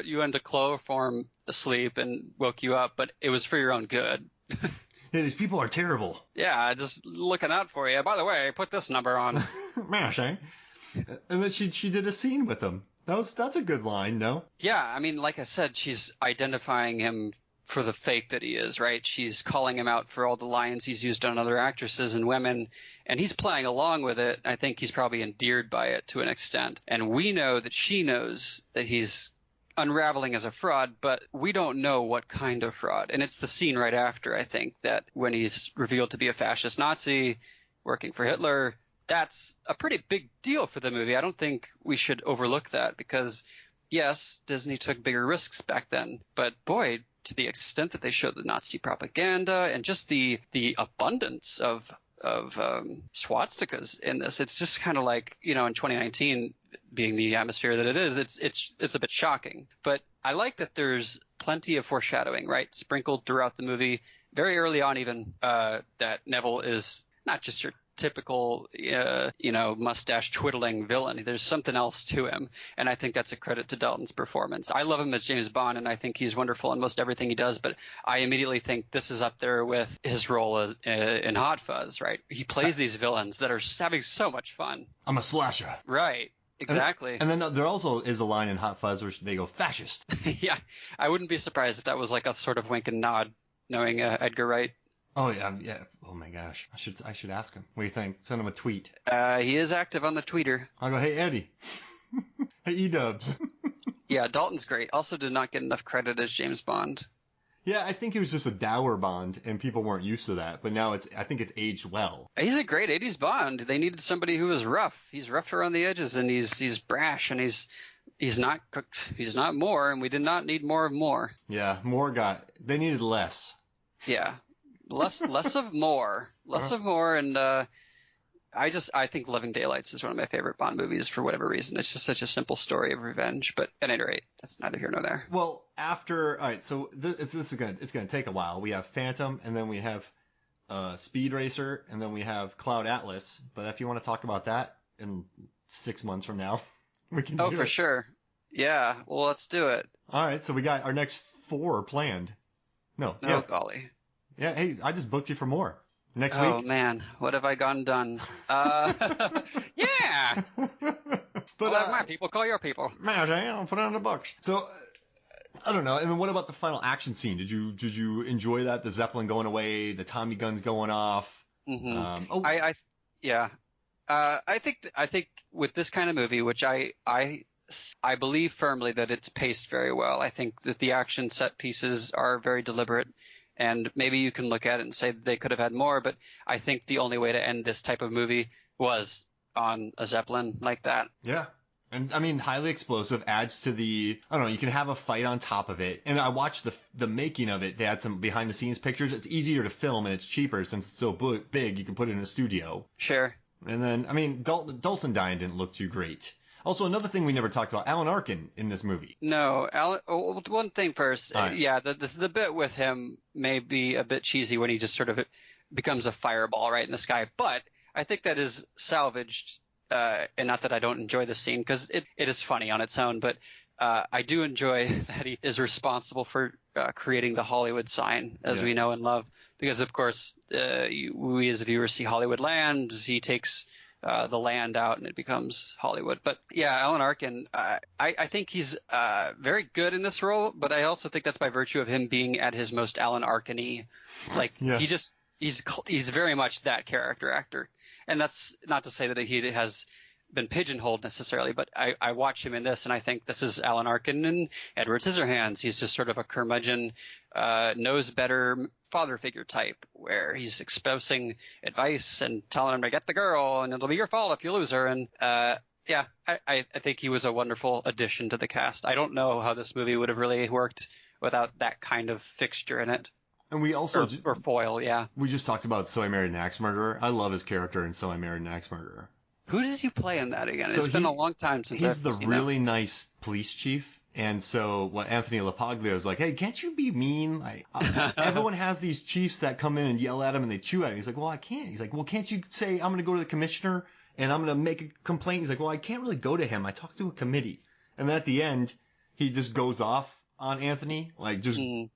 you into chloroform asleep and woke you up, but it was for your own good. Yeah, these people are terrible. Yeah, just looking out for you. By the way, put this number on. Mash, eh? And then she did a scene with him. That's a good line, no? Yeah, I mean, like I said, she's identifying him for the fake that he is, right? She's calling him out for all the lines he's used on other actresses and women, and he's playing along with it. I think he's probably endeared by it to an extent. And we know that she knows that he's unraveling as a fraud, but we don't know what kind of fraud. And it's the scene right after, I think, that when he's revealed to be a fascist Nazi working for Hitler, that's a pretty big deal for the movie. I don't think we should overlook that because, yes, Disney took bigger risks back then, but boy, to the extent that they showed the Nazi propaganda and just the abundance of swastikas in this, it's just kind of like, in 2019 being the atmosphere that it is, it's a bit shocking. But I like that there's plenty of foreshadowing, right, sprinkled throughout the movie. Very early on even, that Neville is not just your typical, mustache twiddling villain. There's something else to him, and I think that's a credit to Dalton's performance. I love him as James Bond, and I think he's wonderful in most everything he does, but I immediately think this is up there with his role in Hot Fuzz, right? He plays these villains that are having so much fun. I'm a slasher. Right. Exactly. And then there also is a line in Hot Fuzz where they go, fascist. Yeah. I wouldn't be surprised if that was like a sort of wink and nod, knowing Edgar Wright. Oh, yeah. Oh, my gosh. I should ask him. What do you think? Send him a tweet. He is active on the tweeter. I'll go, hey, Eddie. Hey, E-dubs. Yeah, Dalton's great. Also did not get enough credit as James Bond. Yeah, I think it was just a dour Bond, and people weren't used to that. But now I think it's aged well. He's a great 80s Bond. They needed somebody who was rough. He's rough around the edges, and he's brash, and he's not Moore, and we did not need more of Moore. Yeah, they needed less. Yeah, less of more, of more, and I think Living Daylights is one of my favorite Bond movies for whatever reason. It's just such a simple story of revenge, but at any rate, that's neither here nor there. Well, all right, so this is gonna take a while. We have Phantom, and then we have Speed Racer, and then we have Cloud Atlas. But if you want to talk about that in 6 months from now, we can do it. Oh, for sure. Yeah, well, let's do it. All right, so we got our next 4 planned. No. Oh, yeah. Golly. Yeah, hey, I just booked you for more. Next week. Oh, man. What have I gone done? Yeah! But have my people call your people. Man, I'll put it on the books. So, I don't know. And then what about the final action scene? Did you enjoy that? The Zeppelin going away, the Tommy guns going off? Mm-hmm. I think with this kind of movie, which I believe firmly that it's paced very well. I think that the action set pieces are very deliberate. And maybe you can look at it and say they could have had more, but I think the only way to end this type of movie was on a Zeppelin like that. Yeah. And, I mean, highly explosive adds to the, I don't know, you can have a fight on top of it. And I watched the making of it. They had some behind-the-scenes pictures. It's easier to film, and it's cheaper since it's so big. You can put it in a studio. Sure. And then, I mean, Dalton dying didn't look too great. Also, another thing we never talked about, Alan Arkin in this movie. No, Alan. Oh, one thing first. Right. Yeah, the bit with him may be a bit cheesy when he just sort of becomes a fireball right in the sky. But I think that is salvaged, and not that I don't enjoy the scene because it is funny on its own. But I do enjoy that he is responsible for creating the Hollywood sign as we know and love. Because, of course, we as viewers see Hollywood land. He takes the land out and it becomes Hollywood. But yeah, Alan Arkin, I think he's very good in this role, but I also think that's by virtue of him being at his most Alan Arkin-y. Like he's very much that character actor. And that's not to say that he has been pigeonholed necessarily, but I watch him in this and I think this is Alan Arkin and Edward Scissorhands. He's just sort of a curmudgeon, knows better father figure type where he's espousing advice and telling him to get the girl and it'll be your fault if you lose her. And I think he was a wonderful addition to the cast. I don't know how this movie would have really worked without that kind of fixture in it. And we also or foil, yeah. We just talked about So I Married an Axe Murderer. I love his character in So I Married an Axe Murderer. Who does he play in that again? So it's been a long time since I've seen He's the really nice police chief. And so Anthony LaPaglia was like, hey, can't you be mean? Like, everyone has these chiefs that come in and yell at him and they chew at him. He's like, well, I can't. He's like, well, can't you say I'm going to go to the commissioner and I'm going to make a complaint? He's like, well, I can't really go to him. I talked to a committee. And then at the end, he just goes off on Anthony, like just, I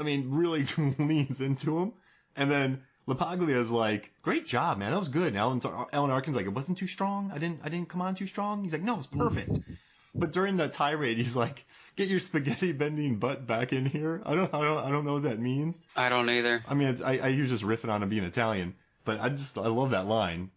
mean, really leans into him. And then LaPaglia is like, great job, man. That was good. And Alan Arkin's like, it wasn't too strong. I didn't come on too strong. He's like, no, it was perfect. But during the tirade, he's like, get your spaghetti bending butt back in here. I don't know what that means. I don't either. I mean, I use just riffing on him being Italian, but I love that line.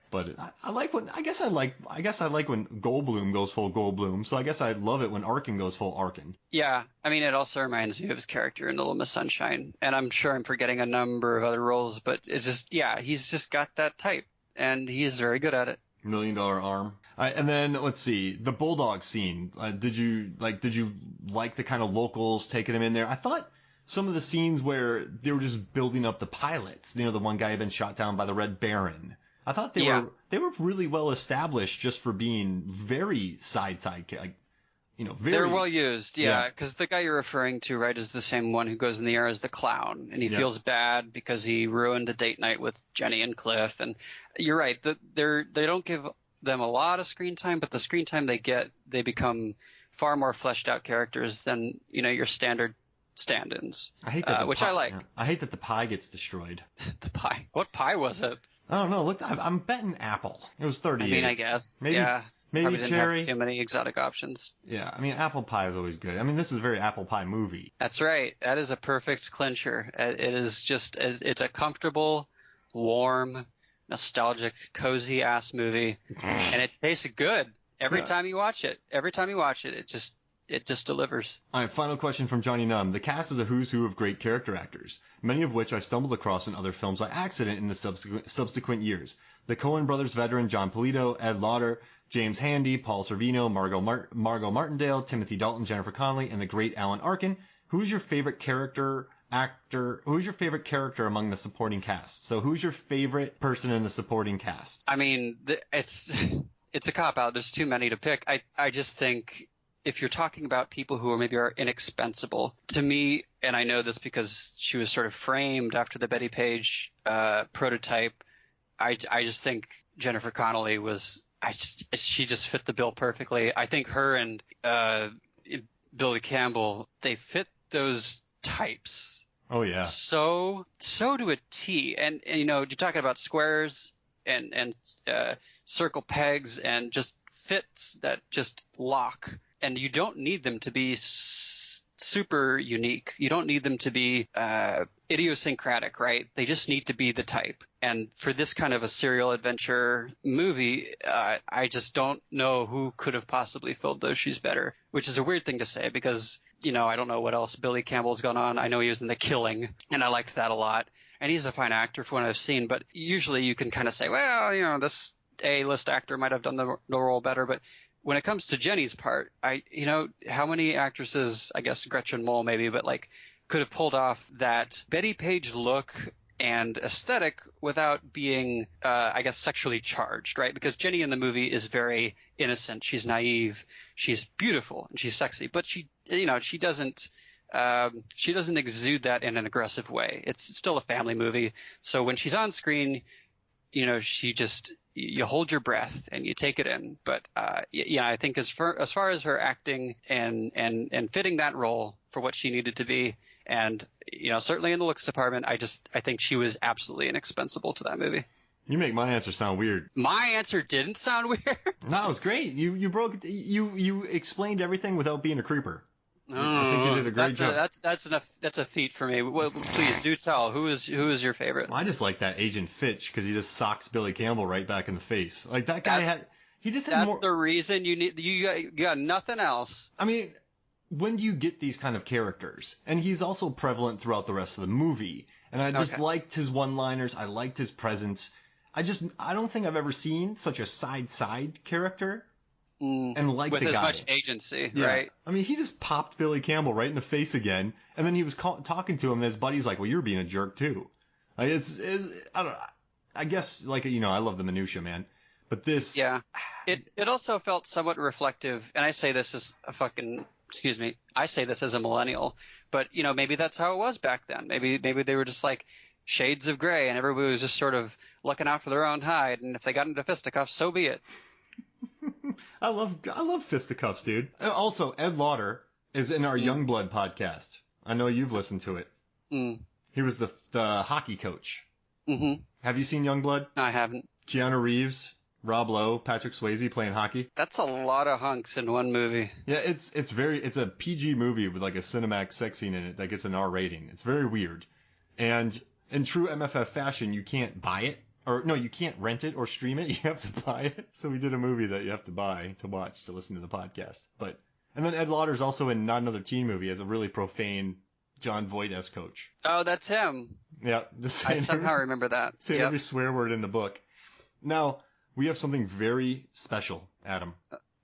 But I guess I like when Goldblum goes full Goldblum. So I guess I love it when Arkin goes full Arkin. Yeah, I mean, it also reminds me of his character in Little Miss Sunshine, and I'm sure I'm forgetting a number of other roles, but it's just, yeah, he's just got that type, and he's very good at it. $1 Million Arm. All right, and then let's see the bulldog scene. Did you like the kind of locals taking him in there? I thought some of the scenes where they were just building up the pilots. You know, the one guy had been shot down by the Red Baron. I thought they were really well established just for being very side, like, you know, very. They're well used, yeah, because the guy you're referring to, right, is the same one who goes in the air as the clown, and he feels bad because he ruined a date night with Jenny and Cliff. And you're right, they don't give them a lot of screen time, but the screen time they get, they become far more fleshed out characters than, you know, your standard stand-ins. I hate that, which I like. Yeah. I hate that the pie gets destroyed. The pie? What pie was it? I don't know. Look, I'm betting apple. It was 38. I mean, I guess. Maybe, yeah. Maybe probably didn't cherry. have too many exotic options. Yeah, I mean, apple pie is always good. I mean, this is a very apple pie movie. That's right. That is a perfect clincher. It is just, it's a comfortable, warm, nostalgic, cozy ass movie, and it tastes good every time you watch it. Every time you watch it, it just delivers. All right, final question from Johnny Nunn. The cast is a who's who of great character actors, many of which I stumbled across in other films by accident in the subsequent years. The Coen brothers veteran John Polito, Ed Lauder, James Handy, Paul Sorvino, Margot Martindale, Timothy Dalton, Jennifer Connelly, and the great Alan Arkin. Who's your favorite character actor? Who's your favorite character among the supporting cast? So who's your favorite person in the supporting cast? I mean, it's a cop-out. There's too many to pick. I just think if you're talking about people who are inexpensible, to me, and I know this because she was sort of framed after the Betty Page prototype, I just think Jennifer Connelly she just fit the bill perfectly. I think her and Billy Campbell, they fit those types. Oh yeah. So to a T. And you know, you're talking about squares and circle pegs and just fits that just lock. And you don't need them to be super unique. You don't need them to be idiosyncratic, right? They just need to be the type. And for this kind of a serial adventure movie, I just don't know who could have possibly filled those shoes better, which is a weird thing to say because, you know, I don't know what else Billy Campbell's gone on. I know he was in The Killing, and I liked that a lot. And he's a fine actor for what I've seen, but usually you can kind of say, well, you know, this A-list actor might have done the role better, but when it comes to Jenny's part, how many actresses, I guess Gretchen Mol maybe, but like could have pulled off that Betty Page look and aesthetic without being, I guess, sexually charged, right? Because Jenny in the movie is very innocent. She's naive. She's beautiful and she's sexy, but she doesn't exude that in an aggressive way. It's still a family movie. So when she's on screen, you know, you hold your breath and you take it in. But I think as far as her acting and fitting that role for what she needed to be, and you know, certainly in the looks department, I think she was absolutely inexpensible to that movie. You make my answer sound weird. My answer didn't sound weird. No, it was great. You explained everything without being a creeper. I think you did a great job. That's a feat for me. Well, please do tell. Who is your favorite? Well, I just like that Agent Fitch because he just socks Billy Campbell right back in the face. Like that guy That's the reason you got nothing else. I mean, when do you get these kind of characters? And he's also prevalent throughout the rest of the movie. And I just liked his one-liners. I liked his presence. I don't think I've ever seen such a side character. And like with the as guy. much agency, right? I mean, he just popped Billy Campbell right in the face again, and then he was talking to him, and his buddy's like, "Well, you're being a jerk too." Like I don't know. I guess I love the minutia, man. But this, it also felt somewhat reflective, and I say this as I say this as a millennial, but you know, maybe that's how it was back then. Maybe they were just like shades of gray, and everybody was just sort of looking out for their own hide, and if they got into fisticuffs, so be it. I love fisticuffs, dude. Also, Ed Lauder, is in our Youngblood podcast. I know you've listened to it. Mm. He was the hockey coach. Mm-hmm. Have you seen Youngblood? I haven't. Keanu Reeves, Rob Lowe, Patrick Swayze playing hockey. That's a lot of hunks in one movie. Yeah, it's a PG movie with like a cinematic sex scene in it that gets an R rating. It's very weird. And in true MFF fashion, you can't buy it. Or no, you can't rent it or stream it. You have to buy it. So we did a movie that you have to buy to watch to listen to the podcast. And then Ed Lauder's also in Not Another Teen Movie as a really profane John Voight-esque coach. Oh, that's him. Yeah, just I somehow remember that. Saying every swear word in the book. Now, we have something very special, Adam.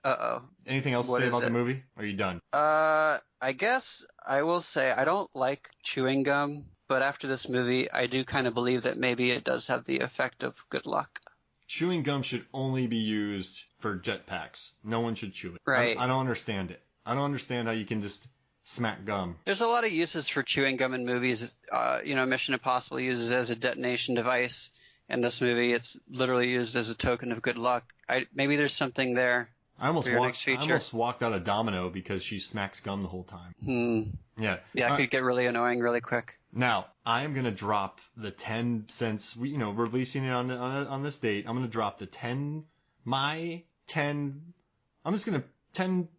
Uh-oh. Anything else to say about the movie? Or are you done? I guess I will say I don't like chewing gum, but after this movie, I do kind of believe that maybe it does have the effect of good luck. Chewing gum should only be used for jetpacks. No one should chew it. Right. I don't understand it. I don't understand how you can just smack gum. There's a lot of uses for chewing gum in movies. Mission Impossible uses it as a detonation device. In this movie, it's literally used as a token of good luck. Maybe there's something there. I almost walked out of Domino because she smacks gum the whole time. Yeah. Yeah, it could get really annoying really quick. Now, I am going to drop the 10 cents, we're releasing it on this date. I'm going to drop the 10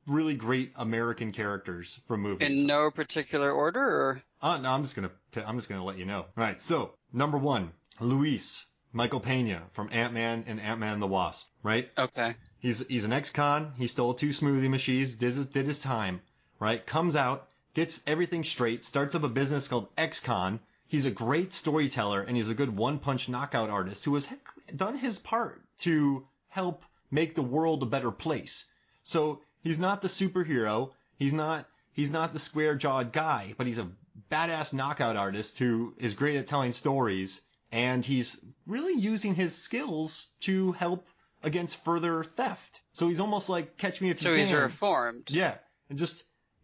really great American characters from movies. In no particular order, or? No, I'm just going to let you know. All right. So, number 1, Luis Michael Pena from Ant-Man and Ant-Man and the Wasp, right? Okay. He's an ex-con. He stole 2 smoothie machines, did his time, right? Comes out, gets everything straight, starts up a business called X-Con. He's a great storyteller, and he's a good one-punch knockout artist who has done his part to help make the world a better place. So he's not the superhero. He's not the square-jawed guy, but he's a badass knockout artist who is great at telling stories, and he's really using his skills to help against further theft. So he's almost like Catch Me If You Can. So he's reformed. Yeah, and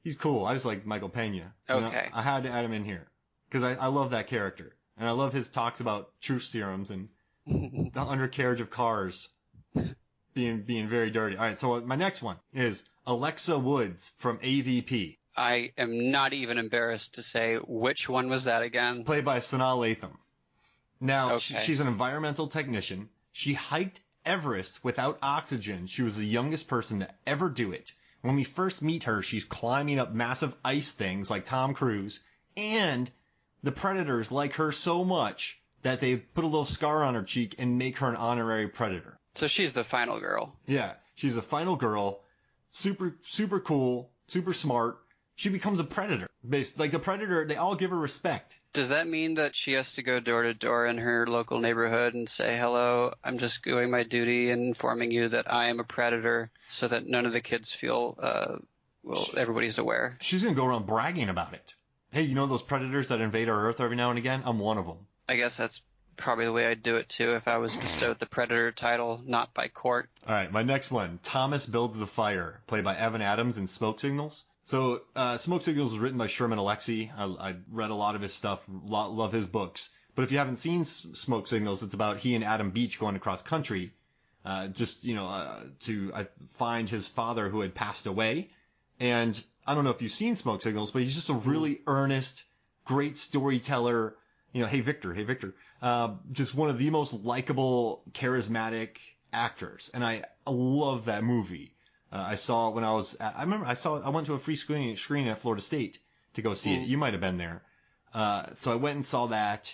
he's cool. I just like Michael Pena. Okay. I had to add him in here because I love that character, and I love his talks about truth serums and the undercarriage of cars being very dirty. All right, so my next one is Alexa Woods from AVP. I am not even embarrassed to say which one was that again. Played by Sanaa Lathan. Now, Okay. she's an environmental technician. She hiked Everest without oxygen. She was the youngest person to ever do it. When we first meet her, she's climbing up massive ice things like Tom Cruise, and the predators like her so much that they put a little scar on her cheek and make her an honorary predator. So she's the final girl. Yeah, she's the final girl, super cool, super smart. She becomes a predator. Like the predator, they all give her respect. Does that mean that she has to go door to door in her local neighborhood and say, hello, I'm just doing my duty and informing you that I am a predator so that none of the kids feel, everybody's aware? She's going to go around bragging about it. Hey, you know those predators that invade our Earth every now and again? I'm one of them. I guess that's probably the way I'd do it, too, if I was bestowed the predator title, not by court. All right, my next one. Thomas Builds the Fire, played by Evan Adams in Smoke Signals. So, Smoke Signals was written by Sherman Alexie. I read a lot of his stuff, love his books. But if you haven't seen Smoke Signals, it's about he and Adam Beach going across country, to find his father who had passed away. And I don't know if you've seen Smoke Signals, but he's just a really earnest, great storyteller. Hey Victor, just one of the most likable, charismatic actors. And I love that movie. I saw it when I went to a free screening at Florida State to go see it. You might have been there. So I went and saw that,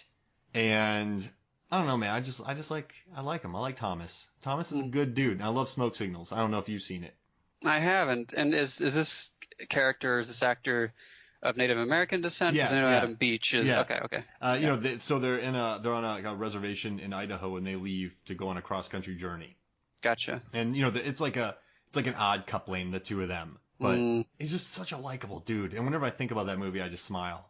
and I don't know, man. I like him. I like Thomas. Thomas is a good dude, and I love Smoke Signals. I don't know if you've seen it. I haven't. And is this character, is this actor of Native American descent? Yeah. Because I know Adam Beach is. Yeah. Okay. So they're on a reservation in Idaho, and they leave to go on a cross country journey. Gotcha. And it's like an odd coupling, the two of them. But he's just such a likable dude. And whenever I think about that movie, I just smile.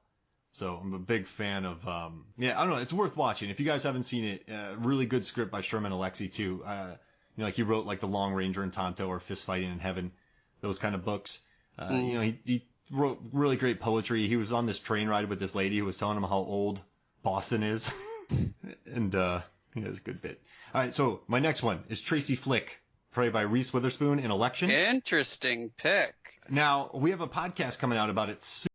So I'm a big fan of, I don't know. It's worth watching. If you guys haven't seen it, really good script by Sherman Alexie too. Like he wrote like The Long Ranger and Tonto or Fist Fighting in Heaven, those kind of books. He wrote really great poetry. He was on this train ride with this lady who was telling him how old Boston is. And, he has a good bit. All right. So my next one is Tracy Flick, played by Reese Witherspoon in Election. Interesting pick. Now, we have a podcast coming out about it soon.